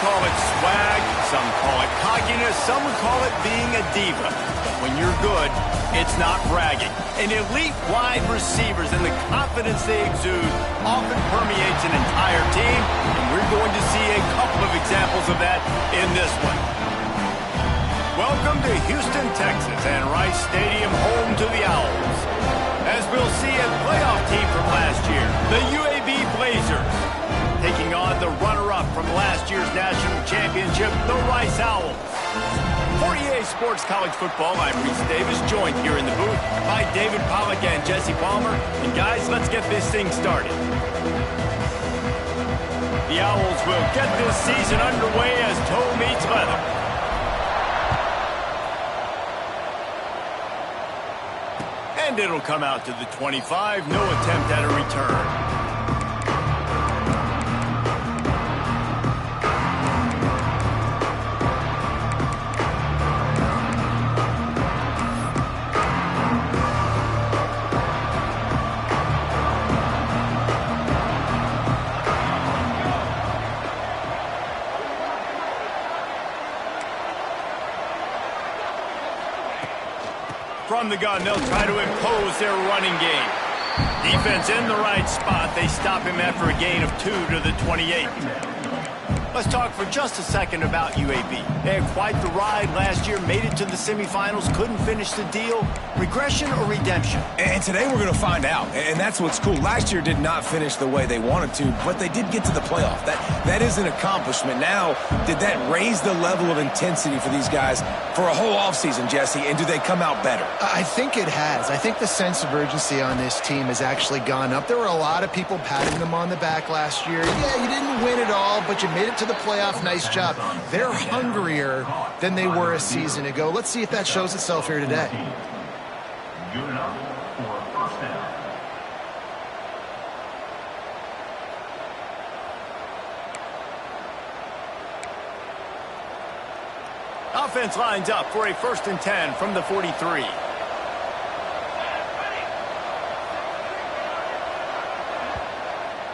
call it swag, some call it cockiness, some would call it being a diva. But when you're good, it's not bragging. And elite wide receivers and the confidence they exude often permeates an entire team, and we're going to see a couple of examples of that in this one. Welcome to Houston, Texas, and Rice Stadium, home to the Owls. As we'll see a playoff team from last year, the UAB Blazers, taking on the runner-up from last year's national championship, the Rice Owls. For EA Sports College Football, I'm Reese Davis, joined here in the booth by David Pollack and Jesse Palmer. And guys, let's get this thing started. The Owls will get this season underway as toe meets leather. And it'll come out to the 25, no attempt at a return. From the gun, they'll try to impose their running game. Defense in the right spot. They stop him after a gain of 2 to the 28. Let's talk for just a second about UAB. They had quite the ride last year, made it to the semifinals, couldn't finish the deal. Regression or redemption? And today we're going to find out, and that's what's cool. Last year did not finish the way they wanted to, but they did get to the playoff. That is an accomplishment. Now, did that raise the level of intensity for these guys for a whole offseason, Jesse, and do they come out better? I think it has. I think the sense of urgency on this team has actually gone up. There were a lot of people patting them on the back last year. Yeah, you didn't win it all, but you made it to the playoff. Nice job. They're hungrier than they were a season ago. Let's see if that shows itself here today. Good enough for a first down. Offense lines up for a 1st and 10 from the 43.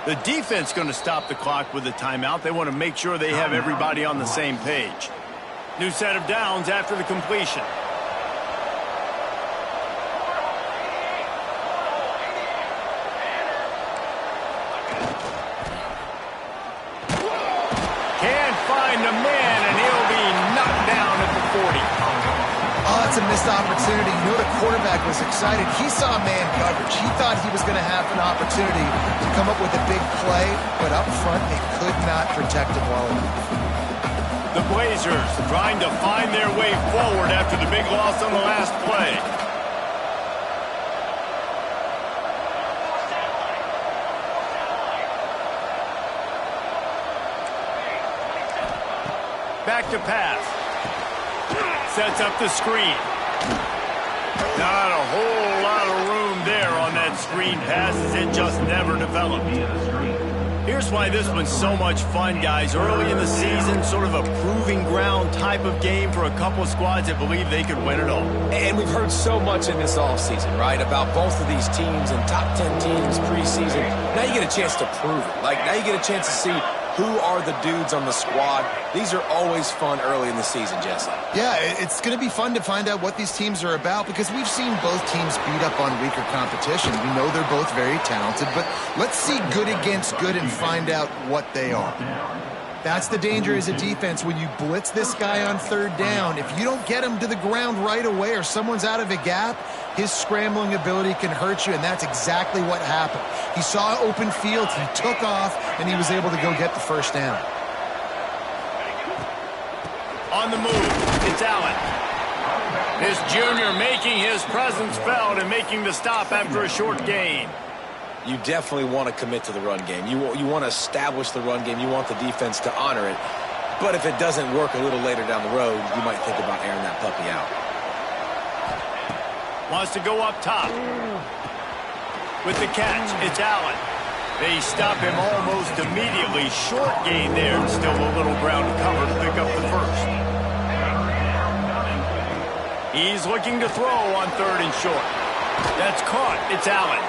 The defense going to stop the clock with a timeout. They want to make sure they have everybody on the same page. New set of downs after the completion. Can't find a man, and he'll be knocked down at the 40. Oh, it's a missed opportunity. You know, the quarterback was excited. He saw man coverage. He thought he was going to have an opportunity to come up with a big play, but up front, they could not protect him well enough. The Blazers trying to find their way forward after the big loss on the last play. Back to pass. Sets up the screen. Not a whole lot of room there on that screen pass, as it just never developed. Here's why this one's so much fun, guys. Early in the season, sort of a proving ground type of game for a couple of squads that believe they could win it all. And we've heard so much in this offseason, right, about both of these teams and top 10 teams preseason. Now you get a chance to prove it. Like, now you get a chance to see who are the dudes on the squad. These are always fun early in the season, Jesse. Yeah, it's going to be fun to find out what these teams are about because we've seen both teams beat up on weaker competition. We know they're both very talented, but let's see good against good and find out what they are. That's the danger as a defense. When you blitz this guy on 3rd down, if you don't get him to the ground right away or someone's out of a gap, his scrambling ability can hurt you, and that's exactly what happened. He saw open field, he took off, and he was able to go get the 1st down. On the move, it's Allen. This junior making his presence felt and making the stop after a short gain. You definitely want to commit to the run game. You want to establish the run game. You want the defense to honor it. But if it doesn't work a little later down the road, you might think about airing that puppy out. Wants to go up top. With the catch, it's Allen. They stop him almost immediately. Short gain there, and still a little ground to cover to pick up the 1st. He's looking to throw on 3rd and short. That's caught. It's Allen.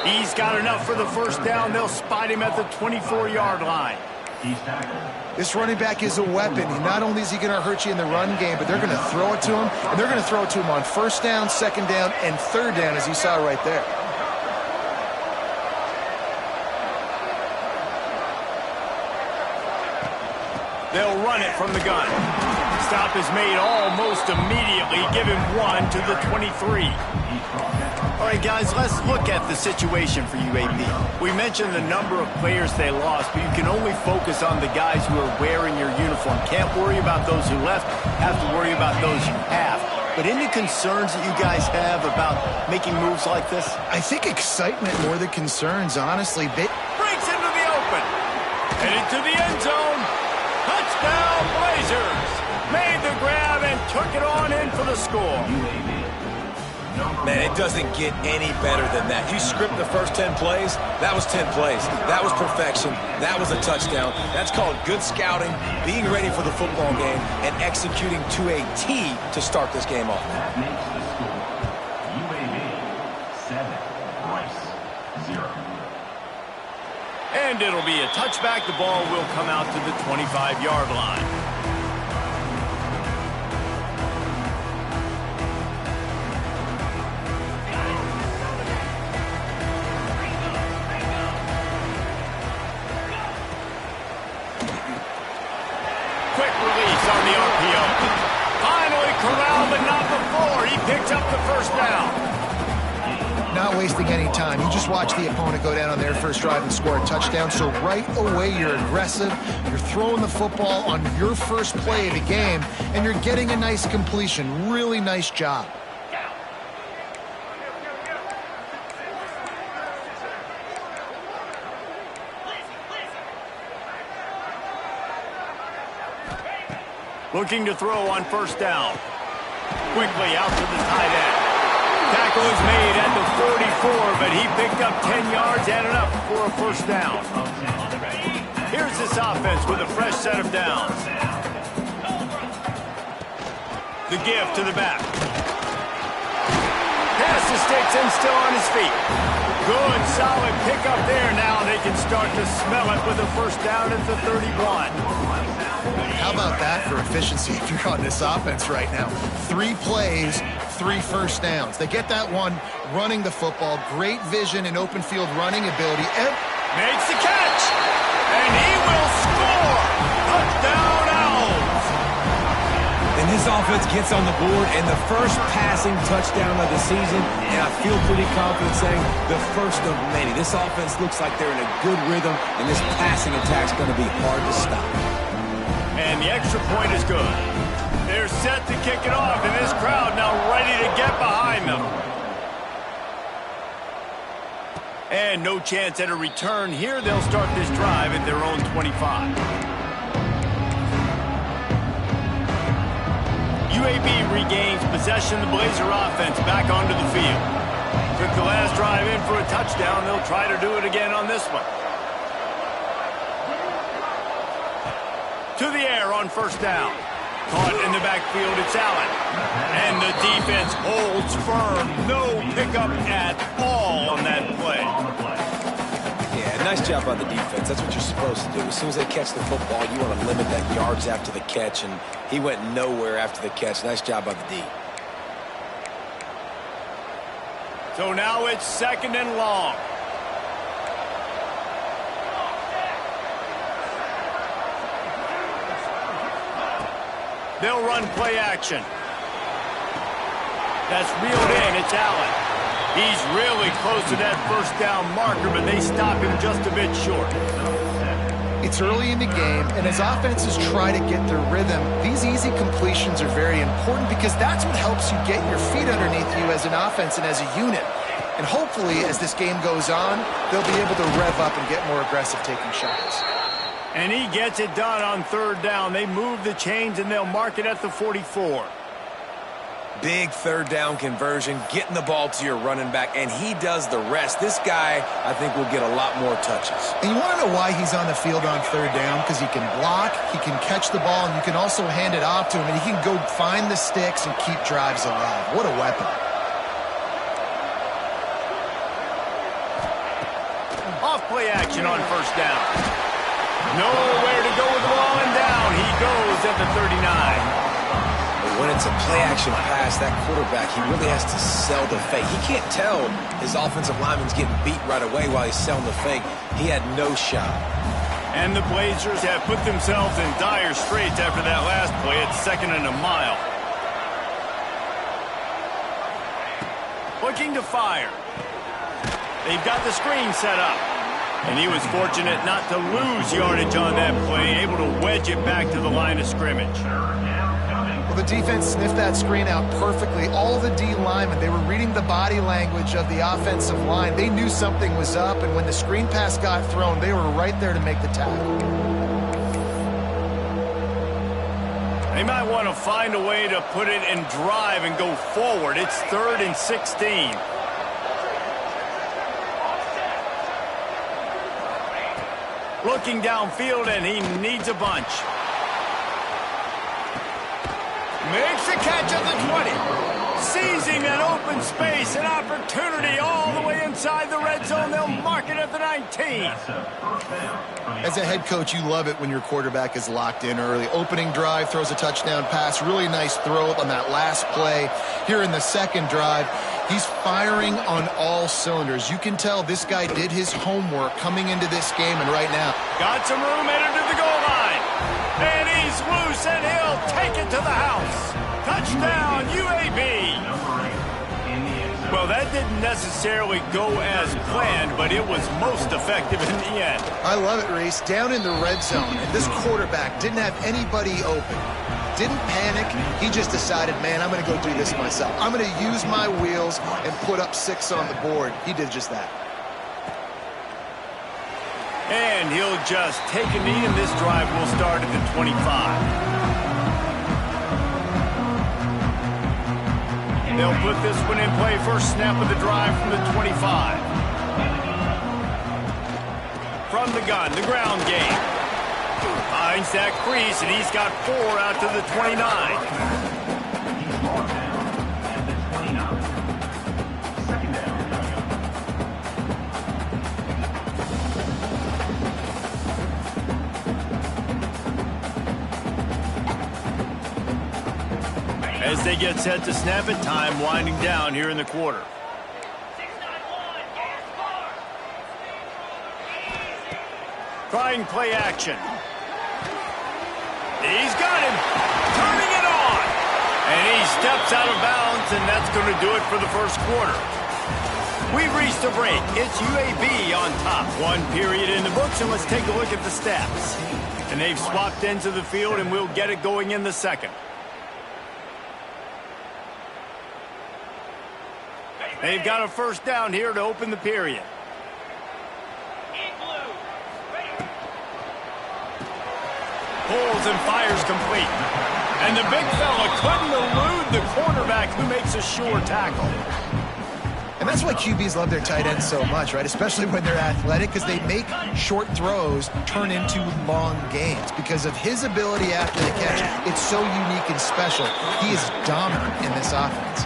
He's got enough for the 1st down. They'll spot him at the 24-yard line. He's tackled. This running back is a weapon. Not only is he going to hurt you in the run game, but they're going to throw it to him, and they're going to throw it to him on first down, second down, and third down, as you saw right there. They'll run it from the gun. Stop is made almost immediately. Give him 1 to the 23. All right, guys, let's look at the situation for UAB. We mentioned the number of players they lost, but you can only focus on the guys who are wearing your uniform. Can't worry about those who left. Have to worry about those you have. But any concerns that you guys have about making moves like this? I think excitement more than concerns, honestly. Breaks into the open. Headed to the end zone. Touchdown, Blazers. Made the grab and took it on in for the score. Man, it doesn't get any better than that. You script the first 10 plays, that was 10 plays. That was perfection. That was a touchdown. That's called good scouting, being ready for the football game, and executing to a T to start this game off. That makes the score UAB 7, Rice 0. And it'll be a touchback. The ball will come out to the 25-yard line. Quick release on the RPO. Finally corralled, but not before. He picks up the first down. Not wasting any time. You just watch the opponent go down on their first drive and score a touchdown. So right away, you're aggressive. You're throwing the football on your first play of the game, and you're getting a nice completion. Really nice job. Looking to throw on first down. Quickly out to the tight end. Tackle is made at the 44, but he picked up 10 yards, added up for a first down. Here's this offense with a fresh set of downs. The give to the back. Pass to Sticks and still on his feet. Good, solid pickup there. Now they can start to smell it with a first down at the 31. How about that for efficiency if you're on this offense right now? 3 plays, 3 first downs. They get that one running the football. Great vision and open field running ability. Makes the catch, and he will score. Touchdown, Owls. And this offense gets on the board, and the first passing touchdown of the season, and I feel pretty confident saying the first of many. This offense looks like they're in a good rhythm, and this passing attack's going to be hard to stop. And the extra point is good. They're set to kick it off, and this crowd now ready to get behind them. And no chance at a return here. They'll start this drive at their own 25. UAB regains possession. The Blazer offense back onto the field. Took the last drive in for a touchdown. They'll try to do it again on this one. To the air on first down. Caught in the backfield, it's Allen. And the defense holds firm. No pickup at all on that play. Yeah, nice job by the defense. That's what you're supposed to do. As soon as they catch the football, you want to limit that yards after the catch, and he went nowhere after the catch. Nice job by the D. So now it's second and long. They'll run play action. That's reeled in. It's Allen. He's really close to that first down marker, but they stop him just a bit short. It's early in the game, and as offenses try to get their rhythm, these easy completions are very important because that's what helps you get your feet underneath you as an offense and as a unit. And hopefully, as this game goes on, they'll be able to rev up and get more aggressive taking shots. And he gets it done on third down. They move the chains, and they'll mark it at the 44. Big third down conversion, getting the ball to your running back, and he does the rest. This guy, I think, will get a lot more touches. And you want to know why he's on the field on third down? Because he can block, he can catch the ball, and you can also hand it off to him, and he can go find the sticks and keep drives alive. What a weapon. Off play action on first down. Nowhere to go with the ball, and down he goes at the 39. When it's a play-action pass, that quarterback, he really has to sell the fake. He can't tell his offensive lineman's getting beat right away while he's selling the fake. He had no shot. And the Blazers have put themselves in dire straits after that last play. It's 2nd and a mile. Looking to fire. They've got the screen set up. And he was fortunate not to lose yardage on that play, able to wedge it back to the line of scrimmage. Well, the defense sniffed that screen out perfectly. All the D linemen, they were reading the body language of the offensive line. They knew something was up, and when the screen pass got thrown, they were right there to make the tackle. They might want to find a way to put it in drive and go forward. It's 3rd and 16. Looking downfield, and he needs a bunch. Makes the catch at the 20. Seizing an open space, an opportunity all the way inside the red zone. They'll mark it at the 19. As a head coach, you love it when your quarterback is locked in early. Opening drive, throws a touchdown pass. Really nice throw on that last play. Here in the second drive, he's firing on all cylinders. You can tell this guy did his homework coming into this game, and right now, got some room headed to the goal line. And he's loose, and he'll take it to the house. Touchdown, UAB. Well, that didn't necessarily go as planned, but it was most effective in the end. I love it, Reese. Down in the red zone, and this quarterback didn't have anybody open. Didn't panic. He just decided, man, I'm going to go do this myself. I'm going to use my wheels and put up 6 on the board. He did just that. And he'll just take a knee, and this drive will start at the 25. They'll put this one in play. First snap of the drive from the 25. From the gun, the ground game. Finds that crease, and he's got 4 out to the 29. As they get set to snap it, time winding down here in the quarter. Trying play action. He's got him. Turning it on. And he steps out of bounds, and that's going to do it for the first quarter. We've reached a break. It's UAB on top. 1 period in the books, and let's take a look at the stats. And they've swapped ends of the field, and we'll get it going in the second. They've got a first down here to open the period. Pulls and fires complete. And the big fella couldn't elude the quarterback who makes a sure tackle. And that's why QBs love their tight ends so much, right? Especially when they're athletic, because they make short throws turn into long gains. Because of his ability after the catch, it's so unique and special. He is dominant in this offense.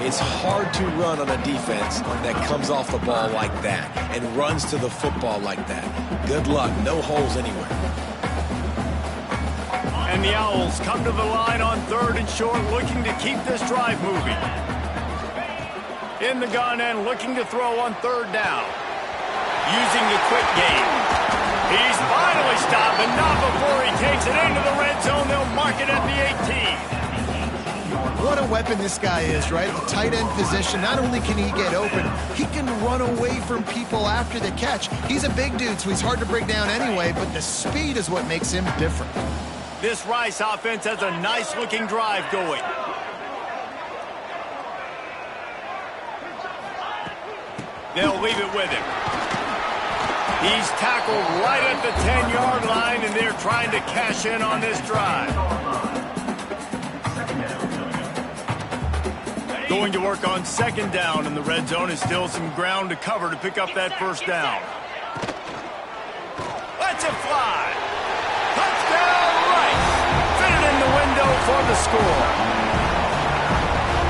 It's hard to run on a defense that comes off the ball like that and runs to the football like that. Good luck. No holes anywhere. And the Owls come to the line on 3rd and short, looking to keep this drive moving. In the gun and looking to throw on 3rd down. Using the quick game. He's finally stopped, but not before he takes it into the red zone. They'll mark it at the 18. What a weapon this guy is, right? At the tight end position, not only can he get open, he can run away from people after the catch. He's a big dude, so he's hard to bring down anyway, but the speed is what makes him different. This Rice offense has a nice-looking drive going. They'll leave it with him. He's tackled right at the 10-yard line, and they're trying to cash in on this drive. Going to work on 2nd down in the red zone, and still some ground to cover to pick up that first down. Let's it fly. Touchdown, Rice. Fit it in the window for the score.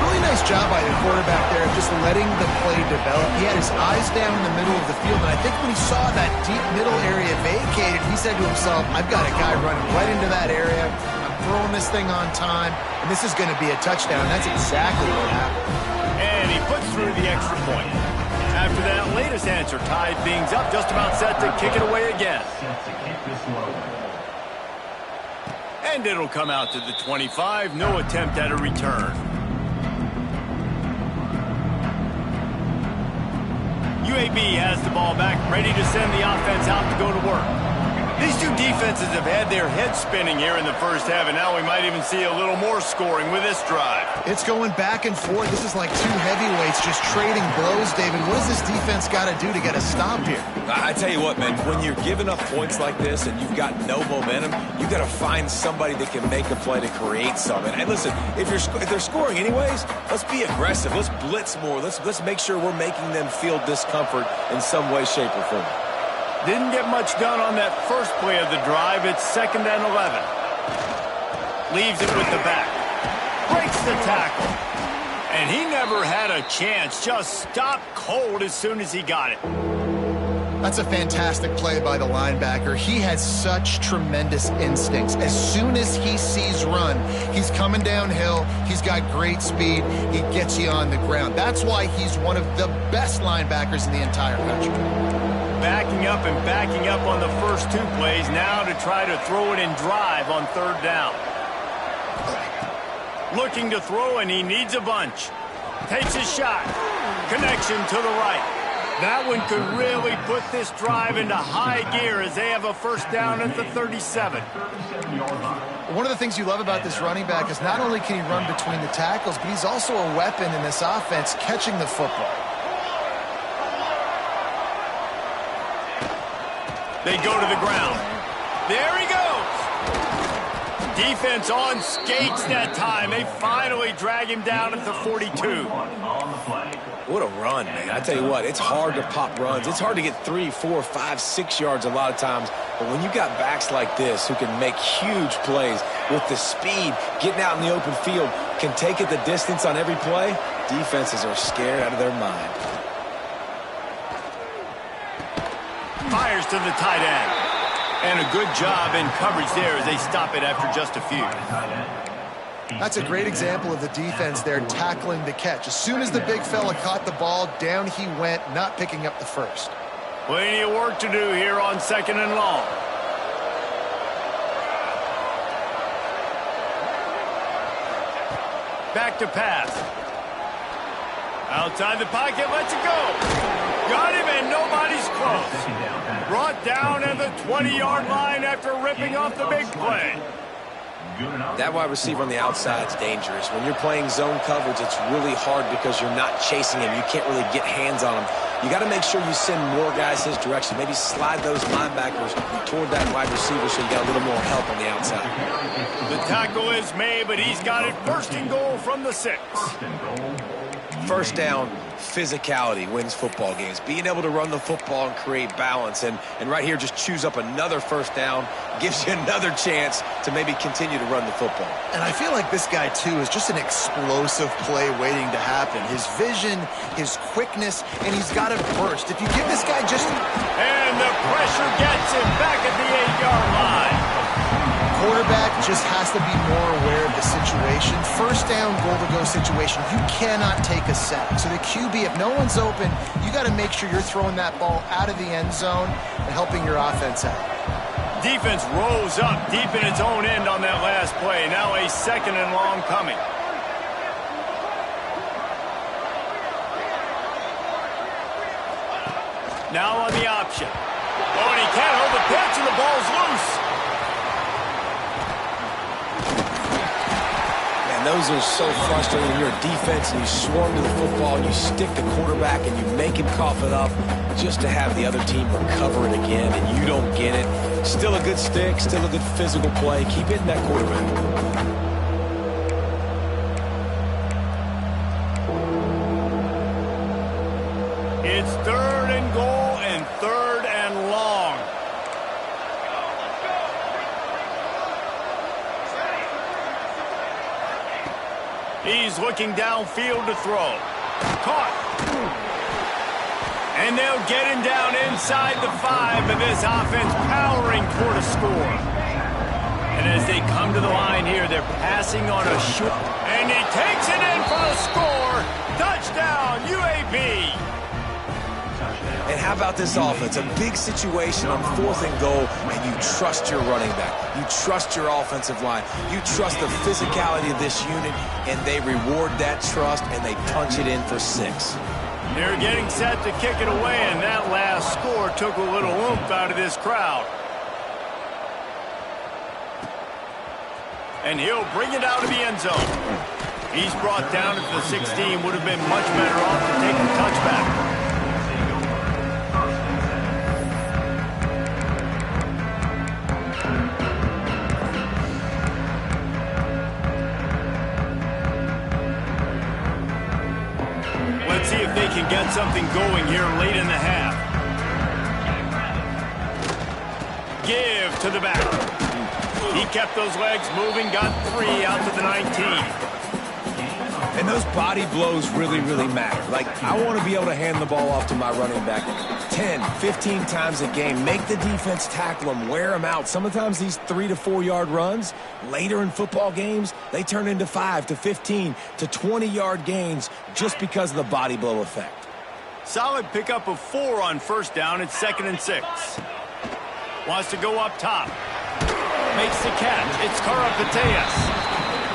Really nice job by the quarterback there of just letting the play develop. He had his eyes down in the middle of the field, and I think when he saw that deep middle area vacated, he said to himself, I've got a guy running right into that area. I'm throwing this thing on time, and this is going to be a touchdown. That's exactly what happened. And he puts through the extra point. After that latest answer, tied things up, just about set to kick it away again. And it'll come out to the 25. No attempt at a return. UAB has the ball back, ready to send the offense out to go to work. These two defenses have had their heads spinning here in the first half, and now we might even see a little more scoring with this drive. It's going back and forth. This is like two heavyweights just trading blows, David. What does this defense got to do to get a stop here? I tell you what, man, when you're giving up points like this and you've got no momentum, you got to find somebody that can make a play to create something. And listen, if they're scoring anyways, let's be aggressive. Let's blitz more. Let's make sure we're making them feel discomfort in some way, shape, or form. Didn't get much done on that first play of the drive. It's 2nd and 11. Leaves it with the back. Breaks the tackle. And he never had a chance. Just stopped cold as soon as he got it. That's a fantastic play by the linebacker. He has such tremendous instincts. As soon as he sees run, he's coming downhill. He's got great speed. He gets you on the ground. That's why he's one of the best linebackers in the entire country. Backing up on the first two plays, now to try to throw it in drive on 3rd down. Looking to throw, and he needs a bunch. Takes a shot. Connection to the right. That one could really put this drive into high gear as they have a first down at the 37. One of the things you love about this running back is not only can he run between the tackles, but he's also a weapon in this offense catching the football. They go to the ground. There he goes. Defense on skates that time. They finally drag him down at the 42. What a run, man. I tell you what, it's hard to pop runs. It's hard to get 3, 4, 5, 6 yards a lot of times. But when you got backs like this who can make huge plays with the speed, getting out in the open field, can take it the distance on every play, defenses are scared out of their mind. Fires to the tight end. And a good job in coverage there as they stop it after just a few. That's a great example of the defense there tackling the catch. As soon as the big fella caught the ball, down he went, not picking up the first. Plenty of work to do here on 2nd and long. Back to pass. Outside the pocket, lets it go. Got him, and nobody's close. Brought down at the 20-yard line after ripping off the big play. That wide receiver on the outside is dangerous. When you're playing zone coverage, it's really hard because you're not chasing him. You can't really get hands on him. You got to make sure you send more guys his direction. Maybe slide those linebackers toward that wide receiver so you got a little more help on the outside. The tackle is made, but he's got it 1st and goal from the 6. First down, physicality wins football games. Being able to run the football and create balance. And right here, just choose up another first down, gives you another chance to maybe continue to run the football. And I feel like this guy, too, is just an explosive play waiting to happen. His vision, his quickness, and he's got a burst. If you give this guy just... And the pressure gets him back at the 8-yard line. Quarterback just has to be more aware of the situation. First down, goal-to-go situation. You cannot take a sack. So the QB, if no one's open, you got to make sure you're throwing that ball out of the end zone and helping your offense out. Defense rose up deep in its own end on that last play. Now a 2nd and long coming. Now on the option. Oh, and he can't hold the pitch, and the ball's loose. Those are so frustrating when you're a defense and you swarm to the football and you stick the quarterback and you make him cough it up just to have the other team recover it again and you don't get it. Still a good stick, still a good physical play. Keep hitting that quarterback. It's 3rd and goal and 3rd and long. He's He's looking downfield to throw. Caught. And they'll get him down inside the 5, and this offense powering toward a score. And as they come to the line here, they're passing on a short. And he takes it in for a score. Touchdown, UAB. And how about this offense? A big situation on 4th and goal, and you trust your running back. You trust your offensive line. You trust the physicality of this unit, and they reward that trust, and they punch it in for 6. They're getting set to kick it away, and that last score took a little oomph out of this crowd. And he'll bring it out of the end zone. He's brought down at the 16. Would have been much better off to take the touchback. Let's see if they can get something going here late in the half. Give to the back. He kept those legs moving, got 3 out to the 19. And those body blows really, really matter. Like, I want to be able to hand the ball off to my running back 10, 15 times a game. Make the defense tackle them, wear them out. Sometimes these 3 to 4 yard runs, later in football games, they turn into 5 to 15 to 20 yard gains just because of the body blow effect. Solid pickup of 4 on 1st down. It's 2nd and 6. Wants to go up top. Makes the catch. It's Karapateas.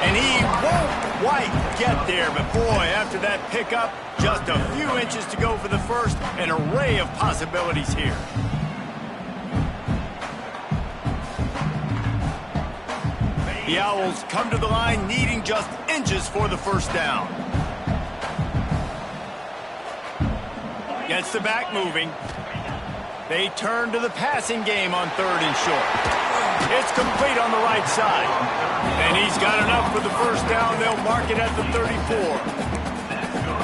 And he won't quite get there. But, boy, after that pickup, just a few inches to go for the first. An array of possibilities here. The Owls come to the line needing just inches for the 1st down. Gets the back moving. They turn to the passing game on 3rd and short. It's complete on the right side. And he's got enough for the 1st down. They'll mark it at the 34.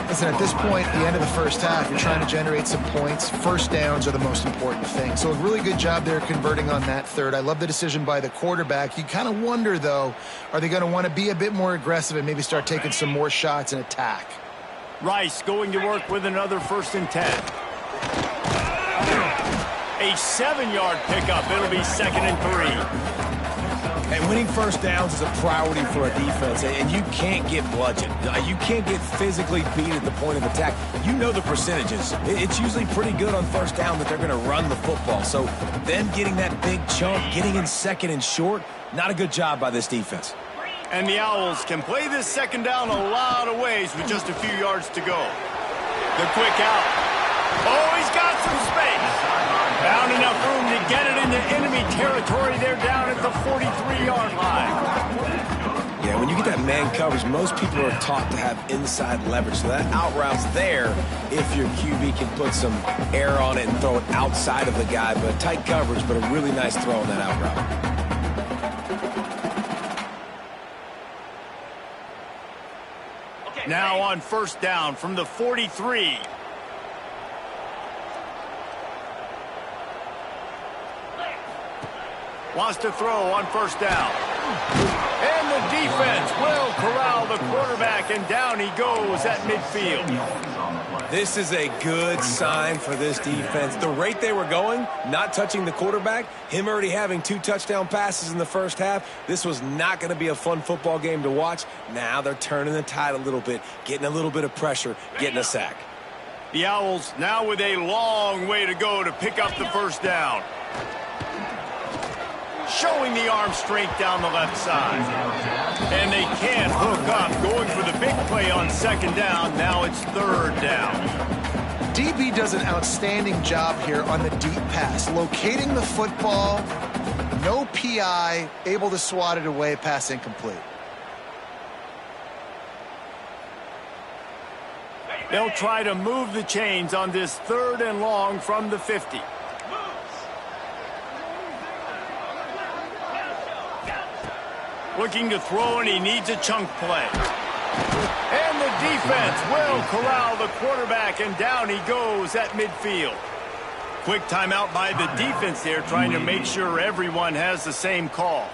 Listen, at this point, the end of the 1st half, you're trying to generate some points. 1st downs are the most important thing. So a really good job there converting on that 3rd. I love the decision by the quarterback. You kind of wonder, though, are they going to want to be a bit more aggressive and maybe start taking some more shots and attack? Rice going to work with another 1st and 10. A 7-yard pickup. It'll be 2nd and 3. And winning 1st downs is a priority for a defense, and you can't get bludgeoned. You can't get physically beat at the point of attack. You know the percentages. It's usually pretty good on 1st down that they're going to run the football. So them getting that big chunk, getting in 2nd and short, not a good job by this defense. And the Owls can play this 2nd down a lot of ways with just a few yards to go. The quick out. Oh, he's got some space. Found enough room to get it into enemy territory. They're down at the 43-yard line. Yeah, when you get that man coverage, most people are taught to have inside leverage. So that out route's there if your QB can put some air on it and throw it outside of the guy. But tight coverage, but a really nice throw on that out route. Now on 1st down from the 43. Wants to throw on 1st down. And the defense will corral the quarterback, and down he goes at midfield. This is a good sign for this defense. The rate they were going, not touching the quarterback, him already having 2 touchdown passes in the 1st half, this was not going to be a fun football game to watch. Now they're turning the tide a little bit, getting a little bit of pressure, getting a sack. The Owls now with a long way to go to pick up the 1st down. Showing the arm strength down the left side. And they can't hook up. Going for the big play on 2nd down. Now it's 3rd down. DB does an outstanding job here on the deep pass. Locating the football, no PI, able to swat it away, pass incomplete. They'll try to move the chains on this 3rd and long from the 50. Looking to throw, and he needs a chunk play. And the defense will corral the quarterback, and down he goes at midfield. Quick timeout by the defense there, trying to make sure everyone has the same call.